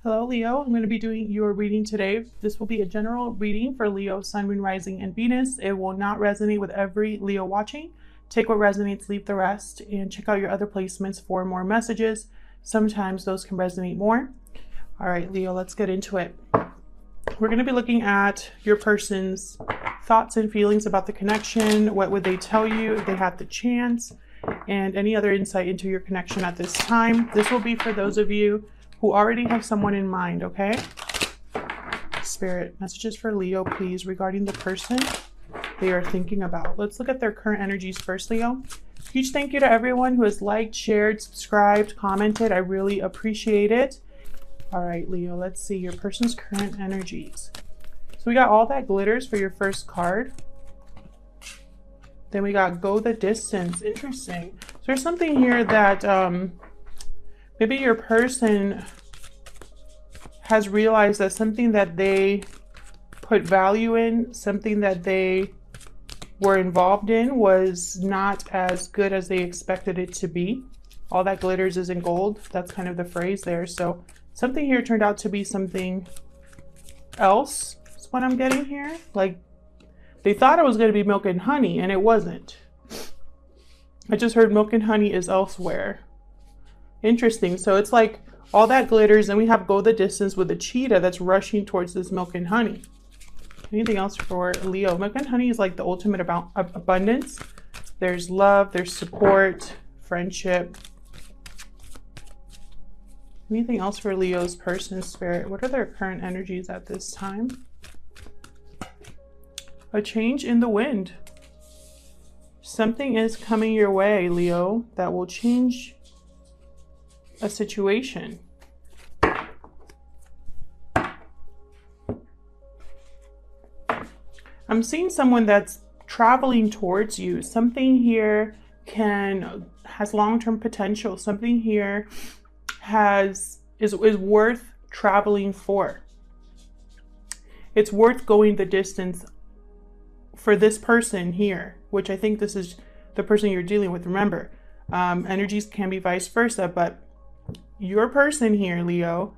Hello, Leo. I'm going to be doing your reading today. This will be a general reading for Leo, Sun, Moon, Rising, and Venus. It will not resonate with every Leo watching. Take what resonates, leave the rest, and check out your other placements for more messages. Sometimes those can resonate more. All right, Leo, let's get into it. We're going to be looking at your person's thoughts and feelings about the connection. What would they tell you if they had the chance? And any other insight into your connection at this time. This will be for those of you who already have someone in mind, okay? Spirit, messages for Leo, please, regarding the person they are thinking about. Let's look at their current energies first, Leo. Huge thank you to everyone who has liked, shared, subscribed, commented. I really appreciate it. All right, Leo, let's see your person's current energies. So we got all that glitters for your first card. Then we got go the distance. Interesting. So there's something here that maybe your person has realized that something that they put value in, something that they were involved in was not as good as they expected it to be. All that glitters isn't gold. That's kind of the phrase there. So something here turned out to be something else, is what I'm getting here. Like they thought it was going to be milk and honey, and it wasn't. I just heard milk and honey is elsewhere. Interesting. So it's like all that glitters, and we have go the distance with a cheetah that's rushing towards this milk and honey. Anything else for Leo? Milk and honey is like the ultimate about abundance. There's love, there's support, friendship. Anything else for Leo's person, spirit? What are their current energies at this time? A change in the wind. Something is coming your way, Leo, that will change a situation. I'm seeing someone that's traveling towards you. Something here has long-term potential. Something here is worth traveling for. It's worth going the distance for this person here, which I think this is the person you're dealing with. Remember, energies can be vice versa, but your person here, Leo,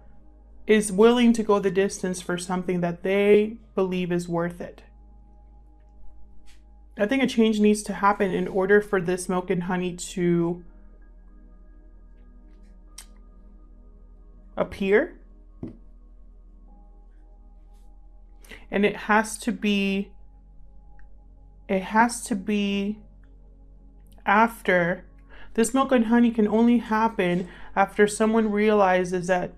is willing to go the distance for something that they believe is worth it. I think a change needs to happen in order for this milk and honey to appear. And it has to be after. This milk and honey can only happen after someone realizes that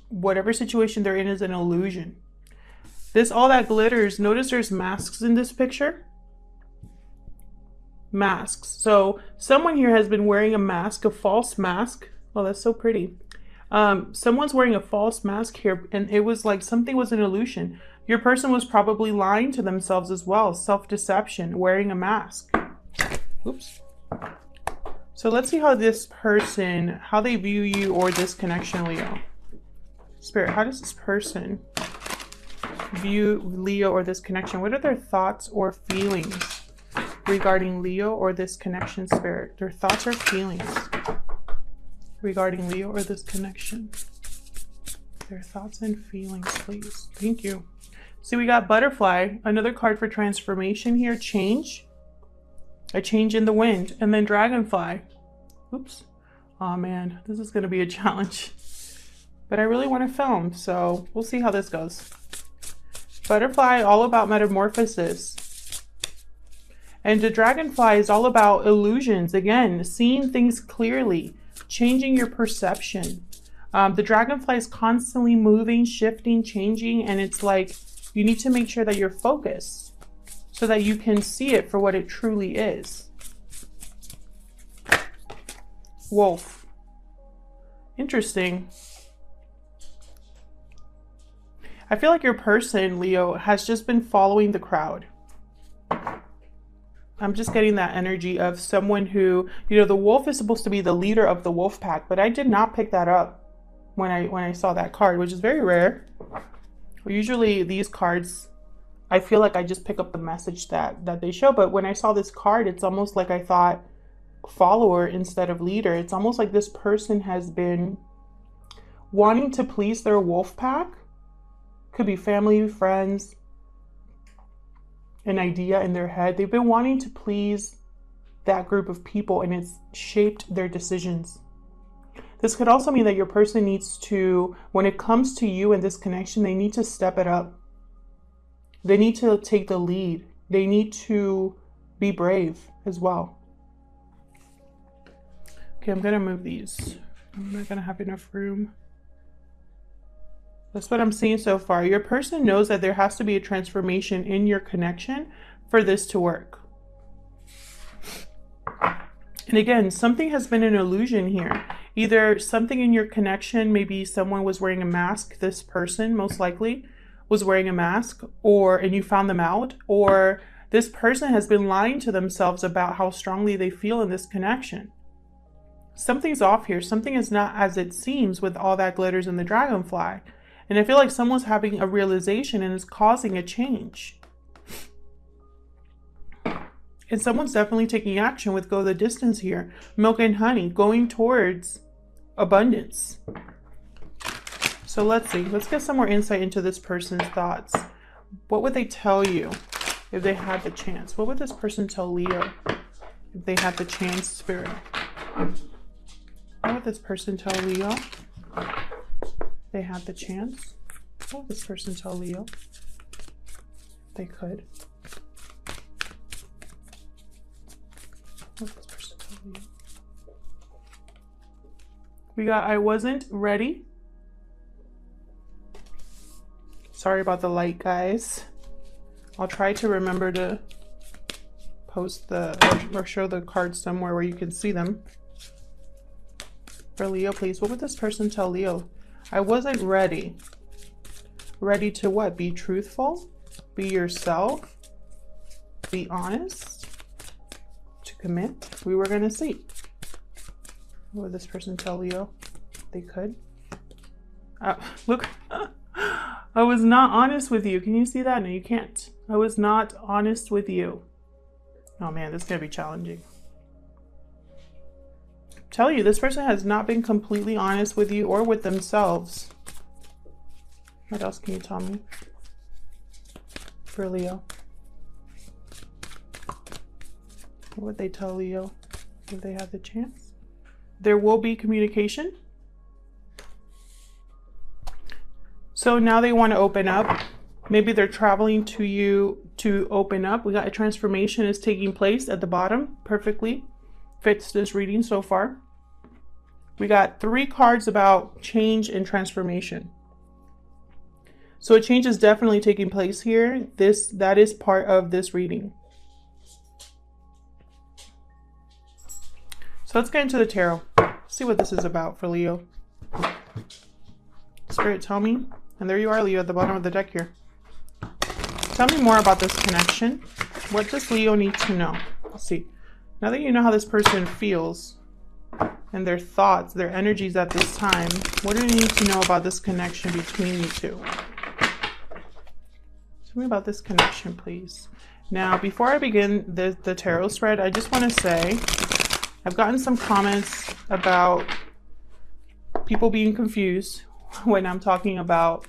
whatever situation they're in is an illusion. All that glitters, notice there's masks in this picture. Masks. So someone here has been wearing a mask, a false mask. Oh, that's so pretty. Someone's wearing a false mask here, and it was like something was an illusion. Your person was probably lying to themselves as well. Self-deception, wearing a mask. Oops. So let's see how this person, how they view you or this connection, Leo. Spirit, how does this person view Leo or this connection? What are their thoughts or feelings regarding Leo or this connection, Spirit? Their thoughts or feelings regarding Leo or this connection. Their thoughts and feelings, please. Thank you. See, we got butterfly, another card for transformation here, change. A change in the wind, and then dragonfly. Oops. Oh man, this is going to be a challenge. But I really want to film, so we'll see how this goes. Butterfly, all about metamorphosis. And the dragonfly is all about illusions. Again, seeing things clearly, changing your perception. The dragonfly is constantly moving, shifting, changing, and it's like you need to make sure that you're focused so that you can see it for what it truly is. Wolf. Interesting. I feel like your person, Leo, has just been following the crowd. I'm just getting that energy of someone who, the wolf is supposed to be the leader of the wolf pack, but I did not pick that up when I saw that card, which is very rare. Usually these cards, I feel like I just pick up the message that they show. But when I saw this card, it's almost like I thought follower instead of leader. It's almost like this person has been wanting to please their wolf pack. Could be family, friends, an idea in their head. They've been wanting to please that group of people, and it's shaped their decisions. This could also mean that your person needs to, when it comes to you and this connection, they need to step it up. They need to take the lead. They need to be brave as well. Okay, I'm going to move these. I'm not going to have enough room. That's what I'm seeing so far. Your person knows that there has to be a transformation in your connection for this to work. And again, something has been an illusion here. Either something in your connection, maybe someone was wearing a mask, this person most likely was wearing a mask, and you found them out, or this person has been lying to themselves about how strongly they feel in this connection. Something's off here. Something is not as it seems with all that glitters in the dragonfly. And I feel like someone's having a realization and is causing a change. And someone's definitely taking action with go the distance here. Milk and honey, going towards abundance. So let's see. Let's get some more insight into this person's thoughts. What would they tell you if they had the chance? What would this person tell Leo if they had the chance, Spirit? What would this person tell Leo? They had the chance. What would this person tell Leo? They could. What would this person tell Leo? We got I wasn't ready. Sorry about the light, guys. I'll try to remember to post or show the cards somewhere where you can see them. For Leo, please. What would this person tell Leo? I wasn't ready. Ready to what? Be truthful? Be yourself? Be honest? To commit? We were going to see. What would this person tell Leo? They could. Look. I was not honest with you. Can you see that? No, you can't. I was not honest with you. Oh man, this is going to be challenging. Tell you, this person has not been completely honest with you or with themselves. What else can you tell me for Leo? What would they tell Leo if they had the chance? There will be communication. So now they want to open up. Maybe they're traveling to you to open up. We got a transformation is taking place at the bottom. Perfectly fits this reading so far. We got 3 cards about change and transformation. So a change is definitely taking place here. That is part of this reading. So let's get into the tarot. See what this is about for Leo. Spirit, tell me. And there you are, Leo, at the bottom of the deck here. Tell me more about this connection. What does Leo need to know? Let's see. Now that you know how this person feels and their thoughts, their energies at this time, what do you need to know about this connection between you two? Tell me about this connection, please. Now, before I begin the tarot spread, I just want to say I've gotten some comments about people being confused when I'm talking about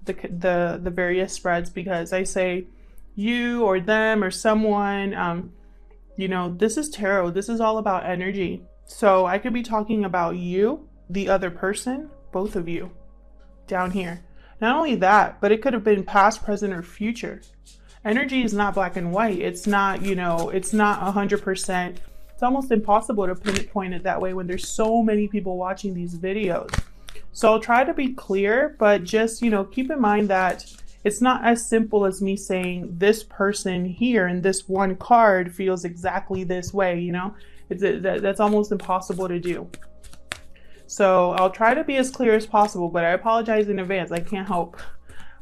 the various spreads, because I say you or them or someone, you know, this is tarot. This is all about energy. So I could be talking about you, the other person, both of you down here. Not only that, but it could have been past, present, or future. Energy is not black and white. It's not, you know, it's not 100%. It's almost impossible to pinpoint it that way when there's so many people watching these videos. So I'll try to be clear, but just, you know, keep in mind that it's not as simple as me saying this person here and this one card feels exactly this way, you know. That's almost impossible to do. So I'll try to be as clear as possible, but I apologize in advance. I can't help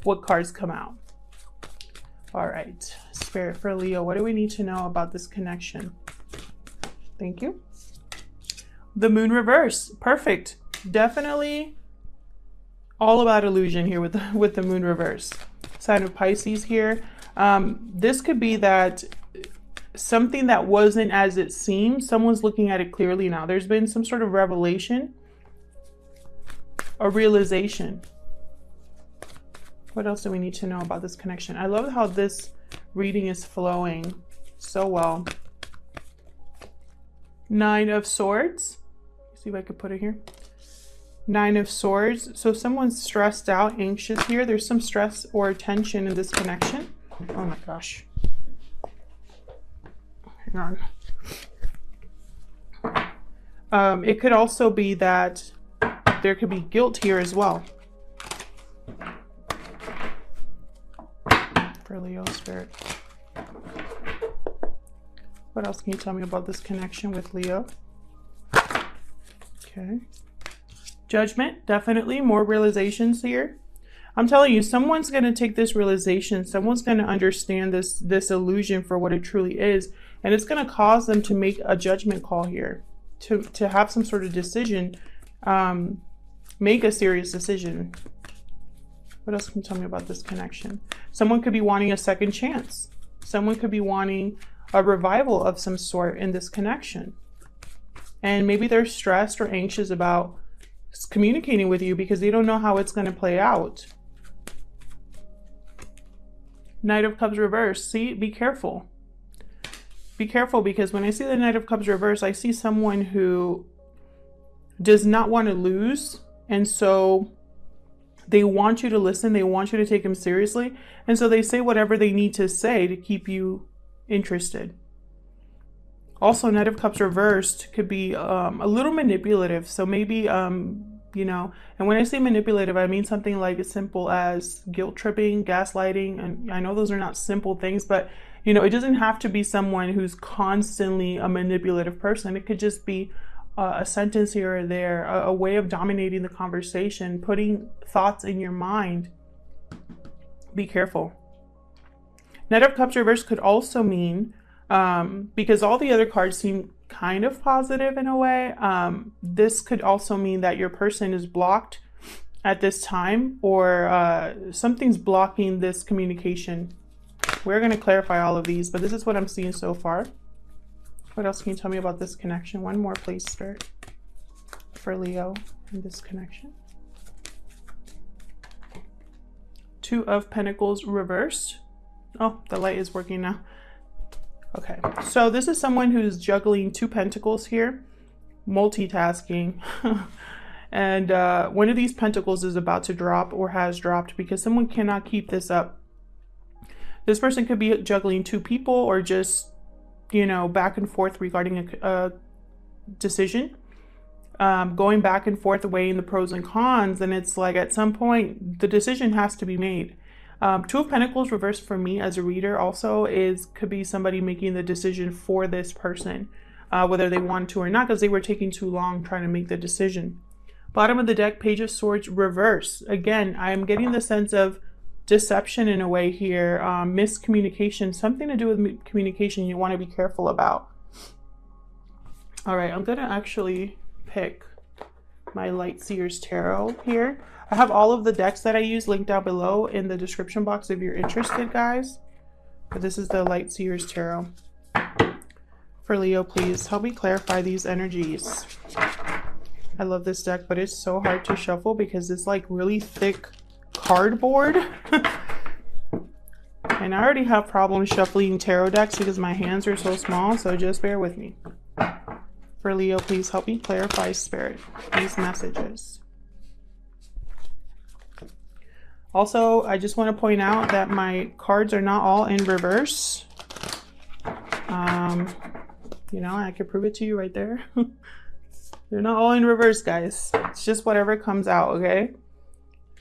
what cards come out. All right, Spirit for Leo, what do we need to know about this connection? Thank you. The moon reverse, perfect. Definitely all about illusion here with the moon reverse. Sign of Pisces here. This could be that something that wasn't as it seemed, someone's looking at it clearly now. There's been some sort of revelation. a realization. What else do we need to know about this connection? I love how this reading is flowing so well. Nine of Swords. Let's see if I could put it here. Nine of Swords. So someone's stressed out, anxious here. There's some stress or tension in this connection. Oh my gosh. Hang on. It could also be that there could be guilt here as well. For Leo spirit. What else can you tell me about this connection with Leo? Okay. Judgment, definitely more realizations here. I'm telling you, someone's going to take this realization, someone's going to understand this illusion for what it truly is, and it's going to cause them to make a judgment call here, to have some sort of decision, make a serious decision. What else can you tell me about this connection? Someone could be wanting a second chance. Someone could be wanting a revival of some sort in this connection. And maybe they're stressed or anxious about communicating with you because they don't know how it's going to play out. Knight of Cups reverse. See, be careful. Be careful, because when I see the Knight of Cups reverse, I see someone who does not want to lose. And so they want you to listen. They want you to take them seriously. And so they say whatever they need to say to keep you interested. Also, Knight of Cups reversed could be a little manipulative. So maybe, you know, and when I say manipulative, I mean something like as simple as guilt tripping, gaslighting. And I know those are not simple things, but, you know, it doesn't have to be someone who's constantly a manipulative person. It could just be a sentence here or there, a way of dominating the conversation, putting thoughts in your mind. Be careful. Knight of Cups reverse could also mean, because all the other cards seem kind of positive in a way, this could also mean that your person is blocked at this time, or something's blocking this communication. We're going to clarify all of these, but this is what I'm seeing so far. What else can you tell me about this connection? One more, please, Spirit, for Leo and this connection. Two of Pentacles reversed. Oh, the light is working now. Okay, so this is someone who's juggling two pentacles here, multitasking. And one of these pentacles is about to drop or has dropped because someone cannot keep this up. This person could be juggling two people or just, you know, back and forth regarding a decision. Going back and forth weighing the pros and cons, and it's like at some point the decision has to be made. Two of Pentacles reversed for me as a reader also could be somebody making the decision for this person, whether they want to or not, because they were taking too long trying to make the decision. Bottom of the deck, Page of Swords reverse. Again, I'm getting the sense of deception in a way here, miscommunication, something to do with communication you want to be careful about. All right, I'm going to actually pick my Light Seers Tarot here. I have all of the decks that I use linked down below in the description box if you're interested, guys. But this is the Light Seers Tarot. For Leo, please help me clarify these energies. I love this deck, but it's so hard to shuffle because it's like really thick cardboard. And I already have problems shuffling tarot decks because my hands are so small, so just bear with me. For Leo, please help me clarify, Spirit, these messages. Also, I just want to point out that my cards are not all in reverse. You know, I could prove it to you right there. They're not all in reverse, guys. It's just whatever comes out, okay?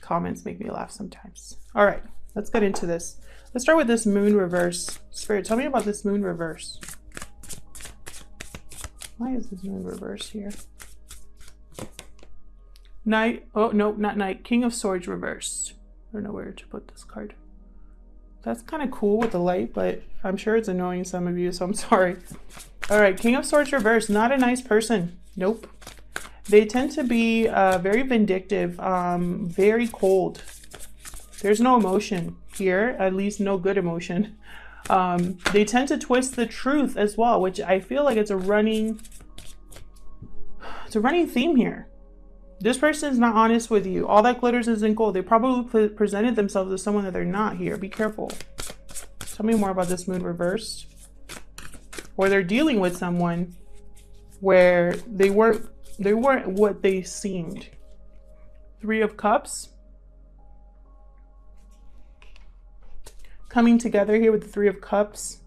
Comments make me laugh sometimes. All right, let's get into this. Let's start with this Moon reverse. Spirit, tell me about this Moon reverse. Why is this Moon reverse here? Knight, oh no, not Knight, King of Swords reversed. I don't know where to put this card. That's kind of cool with the light, but I'm sure it's annoying some of you, so I'm sorry. All right, King of Swords reversed, not a nice person. Nope. They tend to be very vindictive, very cold. There's no emotion here, at least no good emotion. They tend to twist the truth as well, which I feel like it's a running theme here. This person is not honest with you. All that glitters isn't gold. They probably presented themselves as someone that they're not here. Be careful. Tell me more about this moon reversed. Or they're dealing with someone where they weren't what they seemed. Three of Cups. Coming together here with the Three of Cups.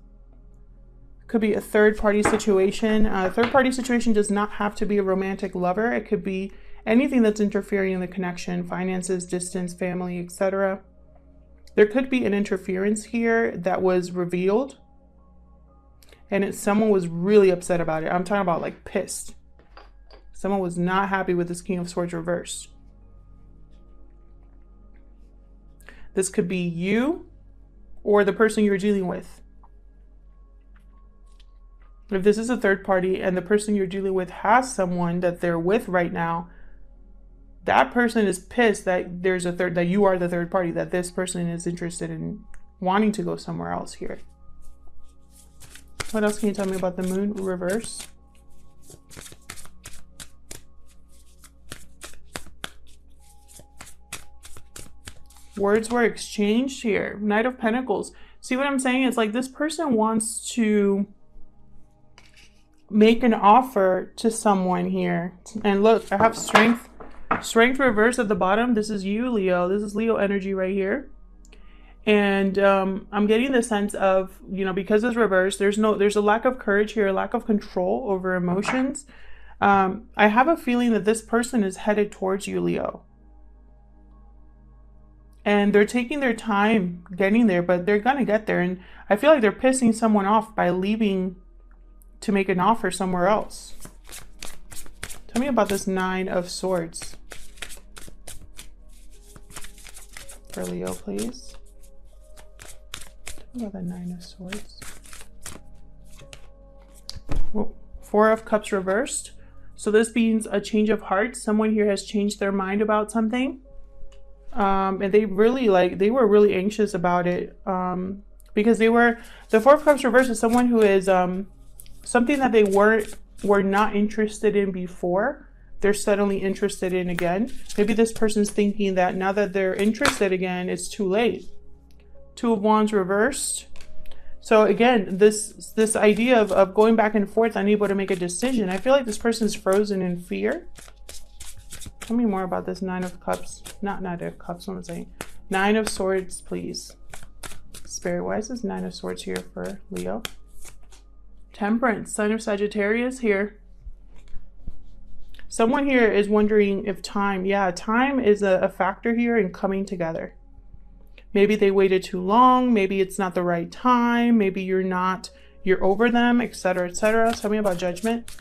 Could be a third-party situation. A third-party situation does not have to be a romantic lover. It could be anything that's interfering in the connection, finances, distance, family, etc. There could be an interference here that was revealed, and someone was really upset about it. I'm talking about like pissed. Someone was not happy with this King of Swords reversed. This could be you or the person you're dealing with. If this is a third party and the person you're dealing with has someone that they're with right now, that person is pissed that that you are the third party, that this person is interested in wanting to go somewhere else here. What else can you tell me about the moon reverse? Words were exchanged here. Knight of Pentacles. See what I'm saying? It's like this person wants to make an offer to someone here. And look, I have strength. Strength reverse at the bottom. This is you, Leo. This is Leo energy right here. And I'm getting the sense of, you know, because it's reversed, there's a lack of courage here, a lack of control over emotions. I have a feeling that this person is headed towards you, Leo. And they're taking their time getting there, but they're going to get there. And I feel like they're pissing someone off by leaving to make an offer somewhere else. Tell me about this Nine of Swords. For Leo, please. Tell me about the Nine of Swords. Well, Four of Cups reversed. So this means a change of heart. Someone here has changed their mind about something. And they were really anxious about it. Because the Four of Cups reversed is someone who is something that they were not interested in before, they're suddenly interested in again. Maybe this person's thinking that now that they're interested again, it's too late. Two of Wands reversed. So again, this idea of going back and forth, unable to make a decision. I feel like this person's frozen in fear. Tell me more about this Nine of Cups. Not Nine of Cups, what am I saying? Nine of Swords, please. Spirit, why is this Nine of Swords here for Leo? Temperance, Sign of Sagittarius here. Someone here is wondering if time is a factor here in coming together. Maybe they waited too long. Maybe it's not the right time. Maybe you're over them, etc., etc. Tell me about Judgment.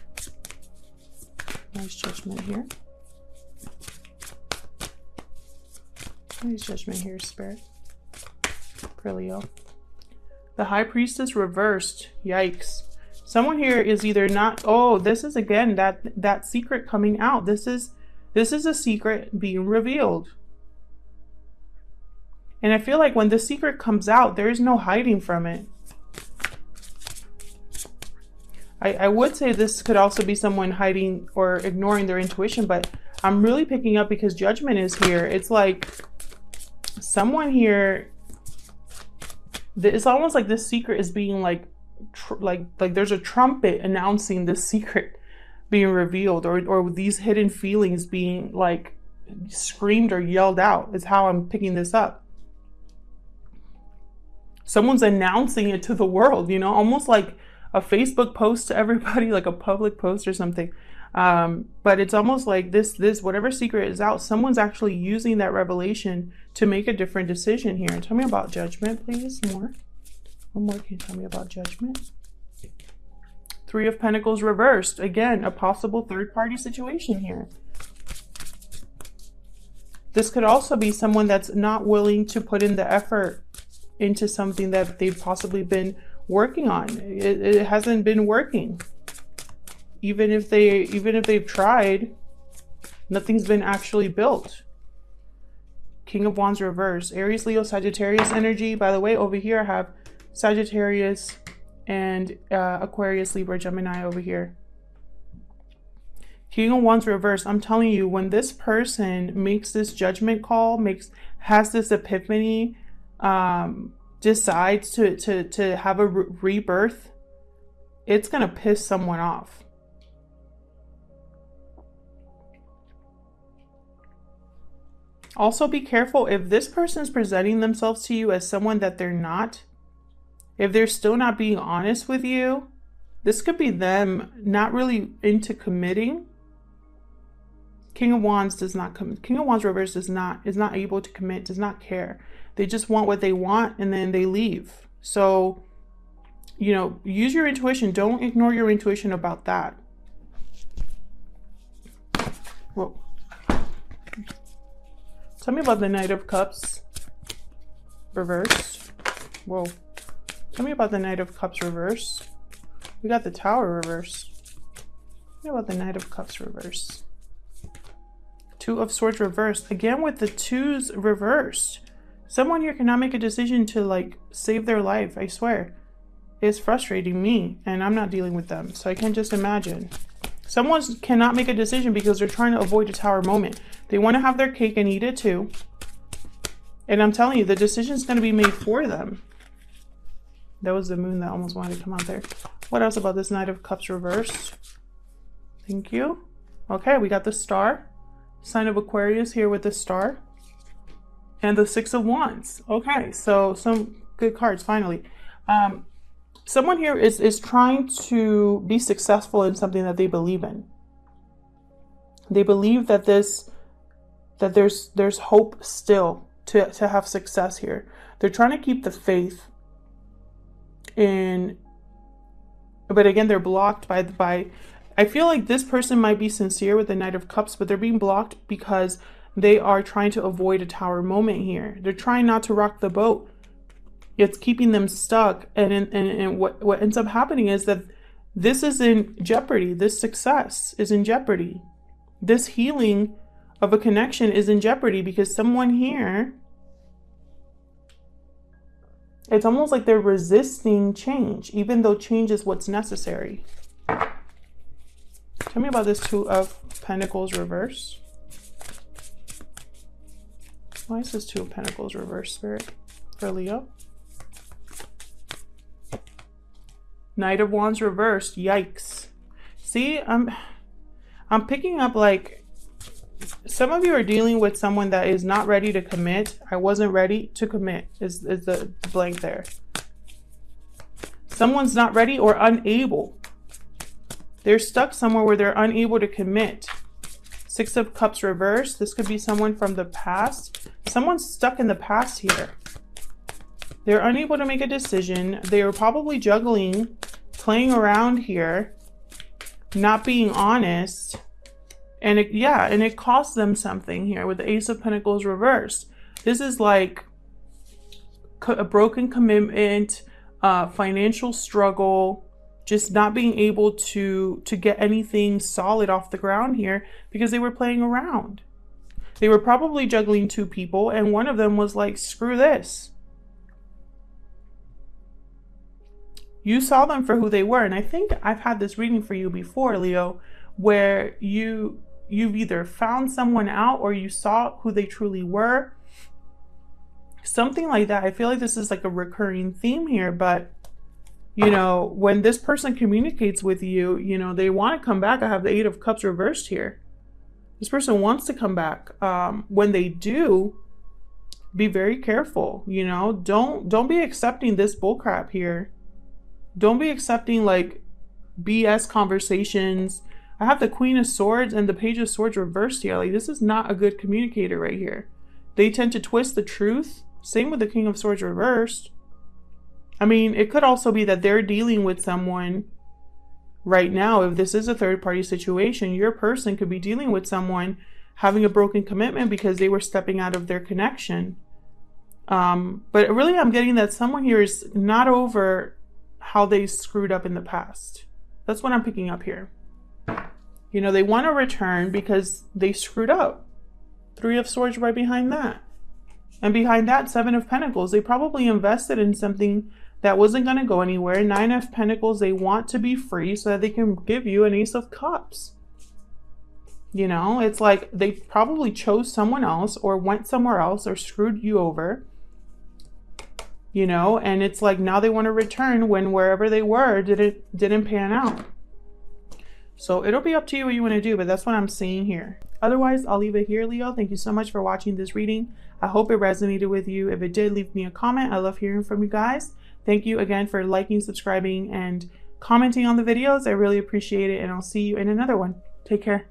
Nice Judgment here. Nice Judgment here, Spirit. For Leo. The High Priestess reversed. Yikes. Someone here is either not, oh, this is again that secret coming out. This is a secret being revealed. And I feel like when the secret comes out, there is no hiding from it. I would say this could also be someone hiding or ignoring their intuition, but I'm really picking up because Judgment is here. It's like someone here, it's almost like this secret is being like there's a trumpet announcing this secret being revealed, or these hidden feelings being like screamed or yelled out is how I'm picking this up. Someone's announcing it to the world, you know, almost like a Facebook post to everybody, like a public post or something. But it's almost like this whatever secret is out, someone's actually using that revelation to make a different decision here. Tell me about Judgment, please. More. One more, can you tell me about Judgment? Three of Pentacles reversed. Again, a possible third-party situation here. This could also be someone that's not willing to put in the effort into something that they've possibly been working on. It hasn't been working. Even if they've tried, nothing's been actually built. King of Wands reversed. Aries, Leo, Sagittarius energy. By the way, over here I have Sagittarius and Aquarius, Libra, Gemini over here. King of Wands reversed. I'm telling you, when this person makes this judgment call, has this epiphany, decides to have a rebirth, it's gonna piss someone off. Also, be careful if this person is presenting themselves to you as someone that they're not. If they're still not being honest with you, this could be them not really into committing. King of Wands does not come. King of Wands reverse is not able to commit, does not care. They just want what they want and then they leave. So, you know, use your intuition. Don't ignore your intuition about that. Whoa. Tell me about the Knight of Cups reversed. Whoa. Tell me about the Knight of Cups reversed. We got the Tower reversed. Tell me about the Knight of Cups reversed. Two of Swords reversed. Again with the twos reversed. Someone here cannot make a decision to like save their life. I swear. It's frustrating me and I'm not dealing with them. So I can just imagine. Someone cannot make a decision because they're trying to avoid a Tower moment. They want to have their cake and eat it too. And I'm telling you, the decision is going to be made for them. That was the moon that almost wanted to come out there. What else about this Knight of Cups reversed? Thank you. Okay, we got the Star. Sign of Aquarius here with the Star. And the Six of Wands. Okay, so some good cards finally. Someone here is trying to be successful in something that they believe in. They believe that there's hope still to have success here. They're trying to keep the faith in, but again, they're blocked by I feel like this person might be sincere with the Knight of Cups, but they're being blocked because they are trying to avoid a Tower moment here. They're trying not to rock the boat. It's keeping them stuck. And what ends up happening is that this is in jeopardy. This success is in jeopardy. This healing of a connection is in jeopardy because someone here, it's almost like they're resisting change, even though change is what's necessary. Tell me about this Two of Pentacles reverse. Why is this Two of Pentacles reverse, Spirit, for Leo? Knight of Wands reversed. Yikes. See, I'm picking up like some of you are dealing with someone that is not ready to commit. I wasn't ready to commit is the blank there. Someone's not ready or unable. They're stuck somewhere where they're unable to commit. Six of Cups reversed. This could be someone from the past. Someone's stuck in the past here. They're unable to make a decision. They are probably juggling, playing around here, not being honest. And it costs them something here with the Ace of Pentacles reversed. This is like a broken commitment, financial struggle, just not being able to get anything solid off the ground here because they were playing around. They were probably juggling two people and one of them was like, screw this. You saw them for who they were. And I think I've had this reading for you before, Leo, where you've either found someone out or you saw who they truly were. Something like that. I feel like this is like a recurring theme here, but you know, when this person communicates with you, you know, they want to come back. I have the Eight of Cups reversed here. This person wants to come back. When they do, be very careful. You know, don't be accepting this bullcrap here. Don't be accepting like BS conversations. I have the Queen of Swords and the Page of Swords reversed here. Like, this is not a good communicator right here. They tend to twist the truth. Same with the King of Swords reversed. I mean, it could also be that they're dealing with someone right now. If this is a third-party situation, your person could be dealing with someone having a broken commitment because they were stepping out of their connection. But really, I'm getting that someone here is not over how they screwed up in the past. That's what I'm picking up here. You know, they want to return because they screwed up. Three of Swords right behind that. And behind that, Seven of Pentacles. They probably invested in something that wasn't going to go anywhere. Nine of Pentacles, they want to be free so that they can give you an Ace of Cups. You know, it's like they probably chose someone else or went somewhere else or screwed you over, you know, and it's like now they want to return when wherever they were didn't pan out. So it'll be up to you what you want to do, but that's what I'm seeing here. Otherwise, I'll leave it here, Leo. Thank you so much for watching this reading. I hope it resonated with you. If it did, leave me a comment. I love hearing from you guys. Thank you again for liking, subscribing, and commenting on the videos. I really appreciate it, and I'll see you in another one. Take care.